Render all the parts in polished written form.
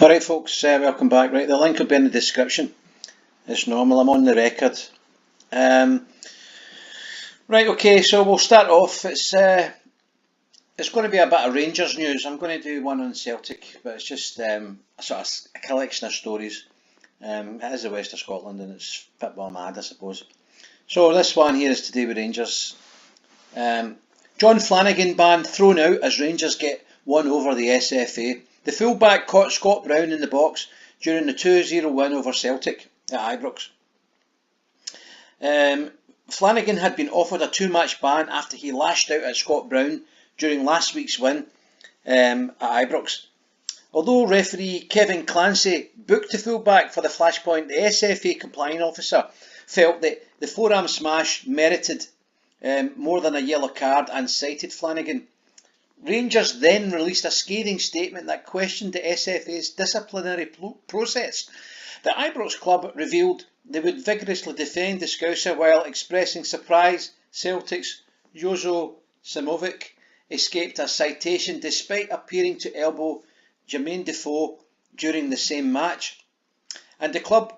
Alright folks, welcome back. Right, the link will be in the description. As normal, I'm on the record. Right, okay, so we'll start off. It's going to be a bit of Rangers news. I'm going to do one on Celtic, but it's just a sort of a collection of stories. It is the west of Scotland and it's football mad, I suppose. So this one here is to do with Rangers. John Flanagan ban thrown out as Rangers get one over the SFA. The fullback caught Scott Brown in the box during the 2-0 win over Celtic at Ibrox. Flanagan had been offered a 2-match ban after he lashed out at Scott Brown during last week's win at Ibrox. Although referee Kevin Clancy booked the fullback for the flashpoint, the SFA complying officer felt that the forearm smash merited more than a yellow card and cited Flanagan. Rangers then released a scathing statement that questioned the SFA's disciplinary process. The Ibrox club revealed they would vigorously defend the Scouser while expressing surprise Celtic's Jozo Simovic escaped a citation despite appearing to elbow Jermaine Defoe during the same match. And the club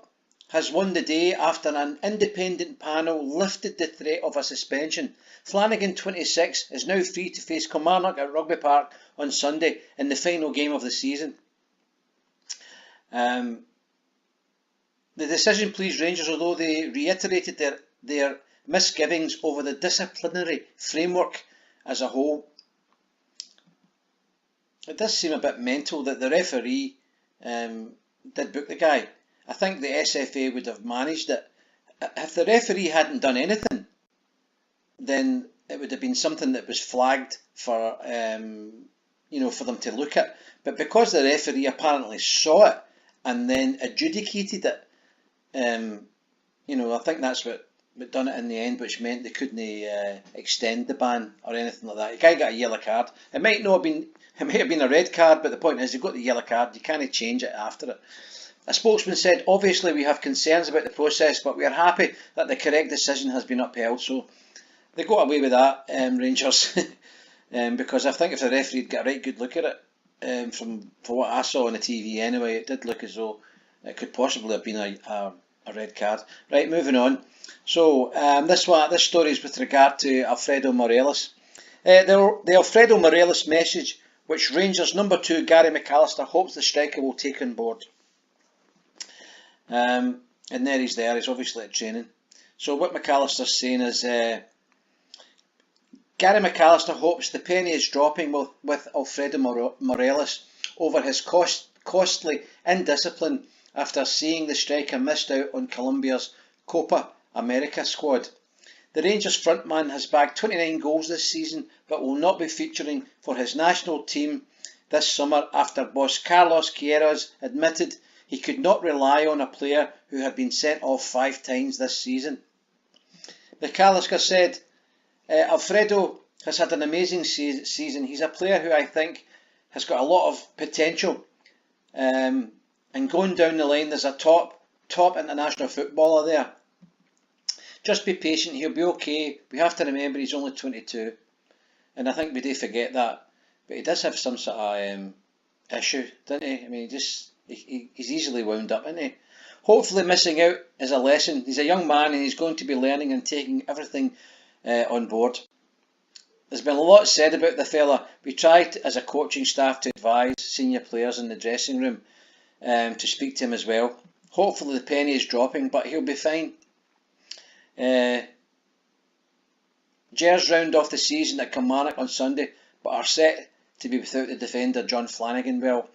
has won the day after an independent panel lifted the threat of a suspension. Flanagan, 26, is now free to face Kilmarnock at Rugby Park on Sunday in the final game of the season. The decision pleased Rangers, although they reiterated their misgivings over the disciplinary framework as a whole. It does seem a bit mental that the referee did book the guy. I think the SFA would have managed it. If the referee hadn't done anything, then it would have been something that was flagged for for them to look at. But because the referee apparently saw it and then adjudicated it, I think that's what done it in the end, which meant they couldn't extend the ban or anything like that. The guy got a yellow card. It might have been a red card, but the point is, you've got the yellow card. You can't change it after it. A spokesman said, "Obviously we have concerns about the process, but we are happy that the correct decision has been upheld." So they got away with that, Rangers, because I think if the referee had got a right good look at it, from what I saw on the TV anyway, it did look as though it could possibly have been a red card. Right, moving on. So this story is with regard to Alfredo Morelos. The Alfredo Morelos message, which Rangers number 2 Gary McAllister hopes the striker will take on board. And there he's obviously at training. So what McAllister's saying is, Gary McAllister hopes the penny is dropping with Alfredo Morelos over his costly indiscipline after seeing the striker missed out on Colombia's Copa America squad. The Rangers frontman has bagged 29 goals this season, but will not be featuring for his national team this summer after boss Carlos Queiroz admitted he could not rely on a player who had been sent off 5 times this season. McAllister said, Alfredo has had an amazing season. He's a player who I think has got a lot of potential. And going down the line, there's a top international footballer there. Just be patient, he'll be okay. We have to remember he's only 22. And I think we do forget that. But he does have some sort of issue, doesn't he? I mean, he's easily wound up, isn't he? Hopefully missing out is a lesson. He's a young man and he's going to be learning and taking everything on board. There's been a lot said about the fella. We tried as a coaching staff to advise senior players in the dressing room to speak to him as well. Hopefully the penny is dropping, but he'll be fine. Gerrard round off the season at Kilmarnock on Sunday, but are set to be without the defender John Flanagan. Well,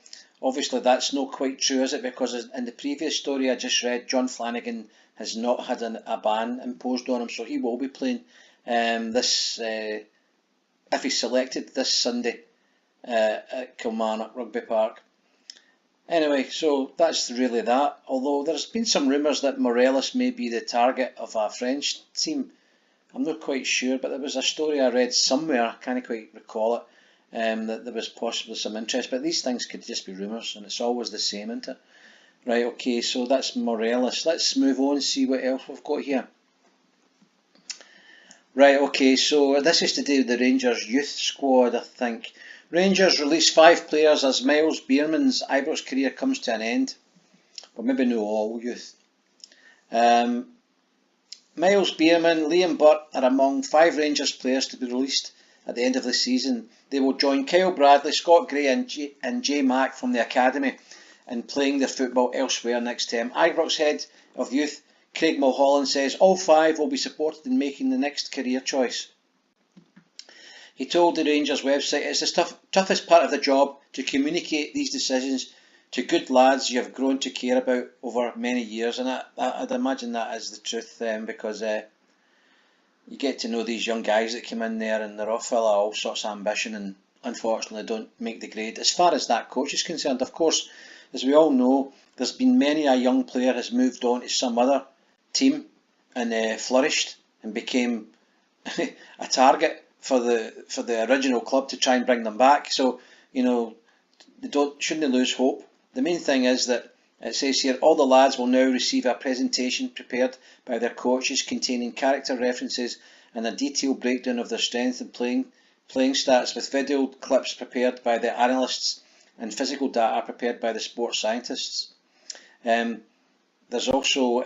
obviously that's not quite true, is it? Because in the previous story I just read, John Flanagan has not had a ban imposed on him, so he will be playing if he's selected this Sunday at Kilmarnock Rugby Park. Anyway, so that's really that. Although there's been some rumours that Morelos may be the target of a French team. I'm not quite sure, but there was a story I read somewhere, I can't quite recall it, that there was possibly some interest. But these things could just be rumours, and it's always the same, isn't it? Right, okay, so that's Morelos. Let's move on and see what else we've got here. Right, okay, so this is to do with the Rangers youth squad, I think. Rangers release 5 players as Miles Bierman's Ibrox career comes to an end. Well, maybe no all youth. Miles Bierman, Liam Butt are among 5 Rangers players to be released at the end of the season. They will join Kyle Bradley, Scott Gray and Jay Mack from the academy in playing their football elsewhere next term. Ibrox head of youth Craig Mulholland says all 5 will be supported in making the next career choice. He told the Rangers website, "It's the toughest part of the job to communicate these decisions to good lads you have grown to care about over many years," and I'd imagine that is the truth, because you get to know these young guys that come in there and they're all full of all sorts of ambition and unfortunately don't make the grade. As far as that coach is concerned, of course, as we all know, there's been many a young player has moved on to some other team and flourished and became a target for the original club to try and bring them back. So, you know, shouldn't lose hope. The main thing is that it says here, all the lads will now receive a presentation prepared by their coaches containing character references and a detailed breakdown of their strength and playing stats, with video clips prepared by the analysts and physical data prepared by the sports scientists. There's also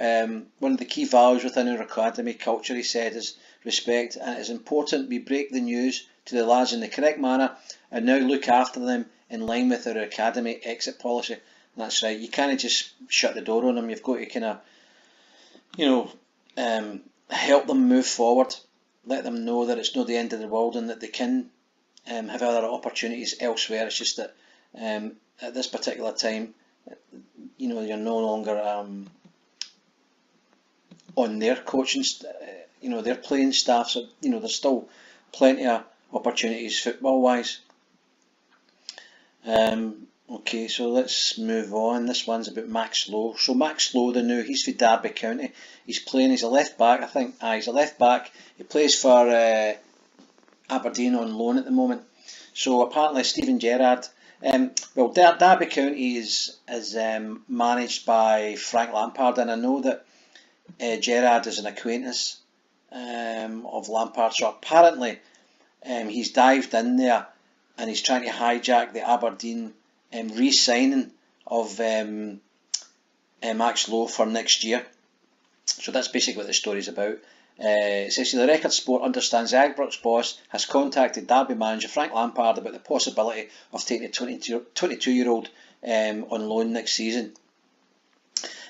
one of the key values within our academy culture, he said, is respect, and it is important we break the news to the lads in the correct manner and now look after them in line with our academy exit policy. And that's right, you can't just shut the door on them. You've got to kind of, you know, help them move forward, let them know that it's not the end of the world and that they can have other opportunities elsewhere. It's just that at this particular time, you know, you're no longer on their coaching, you know, their playing staff. So, you know, there's still plenty of opportunities football wise. Okay, so let's move on. This one's about Max Lowe. So Max Lowe, he's for Derby County. He's playing, he's a left back, I think. He's a left back. He plays for Aberdeen on loan at the moment. So apparently Stephen Gerrard, well, Derby County is managed by Frank Lampard, and I know that Gerrard is an acquaintance of Lampard. So apparently he's dived in there and he's trying to hijack the Aberdeen re-signing of Max Lowe for next year. So that's basically what the story's about. It says the Record Sport understands the Ibrox boss has contacted Derby manager Frank Lampard about the possibility of taking a 22-year-old on loan next season.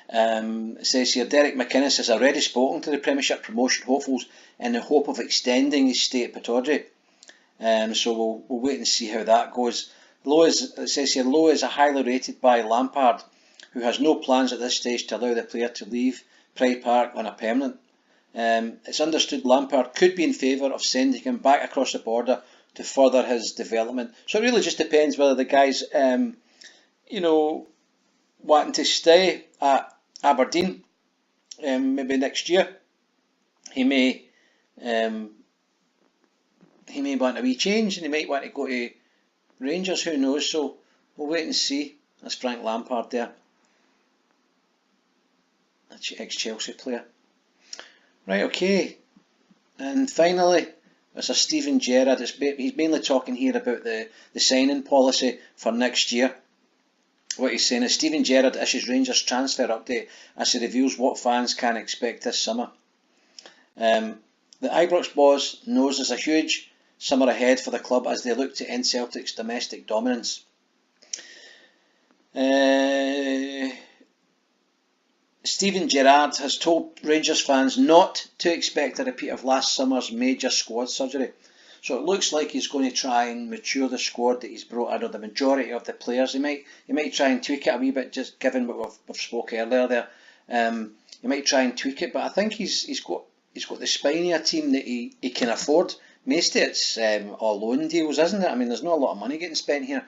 It says here Derek McInnes has already spoken to the Premiership promotion hopefuls in the hope of extending his stay at Pittodrie. So we'll wait and see how that goes. It says here Lowe is highly rated by Lampard, who has no plans at this stage to allow the player to leave Pride Park on a permanent. It's understood Lampard could be in favour of sending him back across the border to further his development. So it really just depends whether the guy's, you know, wanting to stay at Aberdeen. Maybe next year he may want a wee change, and he might want to go to Rangers. Who knows? So we'll wait and see. That's Frank Lampard there, ex-Chelsea player. Right, okay. And finally, there's a Stephen Gerrard. He's mainly talking here about the signing policy for next year. What he's saying is Stephen Gerrard issues Rangers transfer update as he reveals what fans can expect this summer. The Ibrox boss knows there's a huge summer ahead for the club as they look to end Celtic's domestic dominance. Stephen Gerrard has told Rangers fans not to expect a repeat of last summer's major squad surgery. So it looks like he's going to try and mature the squad that he's brought in, or the majority of the players. He might try and tweak it a wee bit, just given what we've spoke earlier there. He might try and tweak it, but I think he's got the spine of a team that he can afford. Most of it's all loan deals, isn't it? I mean, there's not a lot of money getting spent here.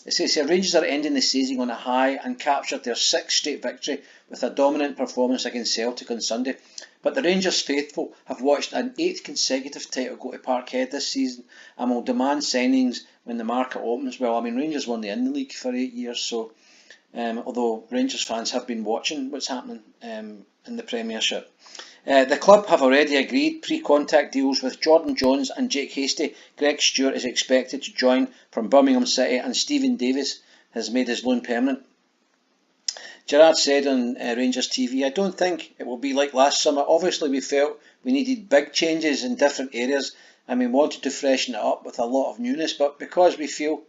It says here Rangers are ending the season on a high and captured their 6th straight victory with a dominant performance against Celtic on Sunday. But the Rangers faithful have watched an 8th consecutive title go to Parkhead this season and will demand signings when the market opens. Well, I mean, Rangers won the league for 8 years, so although Rangers fans have been watching what's happening in the Premiership. The club have already agreed pre-contract deals with Jordan Jones and Jake Hastie. Greg Stewart is expected to join from Birmingham City, and Stephen Davis has made his loan permanent. Gerrard said on Rangers TV, "I don't think it will be like last summer. Obviously we felt we needed big changes in different areas and we wanted to freshen it up with a lot of newness, but because we felt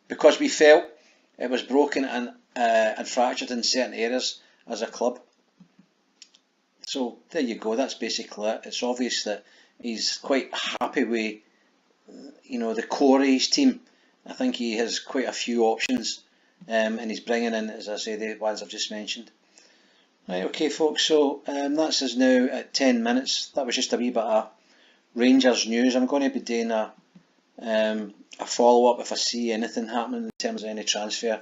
it was broken and fractured in certain areas as a club." So there you go, that's basically it. It's obvious that he's quite happy with, the core of his team. I think he has quite a few options, and he's bringing in, as I say, the ones I've just mentioned. Right, okay folks, so that's us now at 10 minutes. That was just a wee bit of Rangers news. I'm going to be doing a follow-up if I see anything happening in terms of any transfer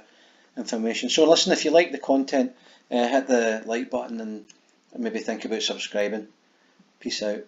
information. So listen, if you like the content, hit the like button and maybe think about subscribing. Peace out.